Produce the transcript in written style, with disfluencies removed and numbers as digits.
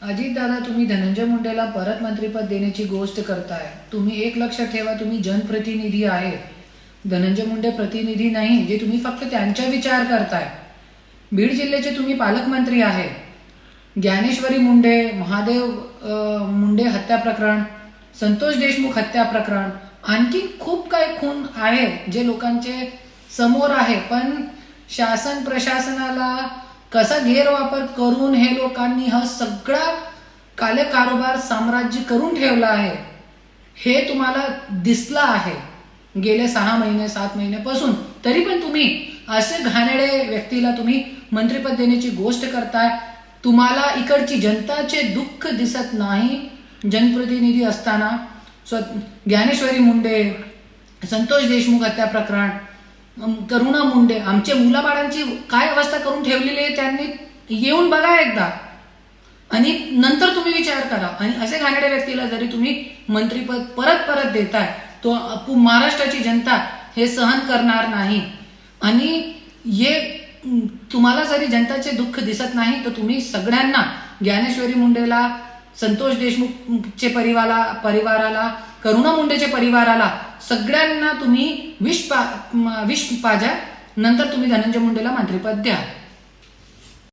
अजितदादा, तुम्ही धनंजय मुंडेला परत मंत्रिपद देण्याची गोष्ट करताय. तुम्ही एक लक्षात ठेवा, तुम्ही जनप्रतिनिधी आहे. धनंजय मुंडे प्रतिनिधी नाही, जे तुम्ही फक्त त्यांचा विचार करताय. बीड जिल्ह्याचे तुम्ही पालकमंत्री आहे. ज्ञानेश्वरी मुंडे, महादेव मुंडे हत्या प्रकरण, संतोष देशमुख हत्या प्रकरण, आणखी खूप काही खून आहे जे लोकांचे समोर आहे. पण शासन प्रशासनाला कसा गैरवापर करून हे लोकांनी हा सगळा कालकारोबार साम्राज्य करून ठेवला आहे हे तुम्हाला दिसलं आहे गेले 6 महिने 7 महिन्यापासून. तरी पण तुम्ही असे घाणेरडे व्यक्तीला तुम्ही मंत्रिपद देण्याची गोष्ट करताय. तुम्हाला इकडची जनताचे दुःख दिसत नाही. जनप्रतिनिधी असताना ज्ञानेश्वरी मुंडे, संतोष देशमुख हत्या प्रकरण, करुणा मुंडे, आमच्या मुलाबाळांची काय अवस्था करून ठेवलेली आहे त्यांनी येऊन बघा एकदा आणि नंतर तुम्ही विचार करा. आणि असे घाणेरड्या व्यक्तीला जरी तुम्ही मंत्रिपद परत देताय तो महाराष्ट्राची जनता हे सहन करणार नाही. आणि हे तुम्हाला जरी जनताचे दुःख दिसत नाही तर तुम्ही सगळ्यांना, ज्ञानेश्वरी मुंडेला, संतोष देशमुखचे परिवाराला, करुणा मुंडेचे परिवाराला, सगळ्यांना तुम्ही विष पाजा. नंतर तुम्ही धनंजय मुंडेला मंत्रिपद द्या.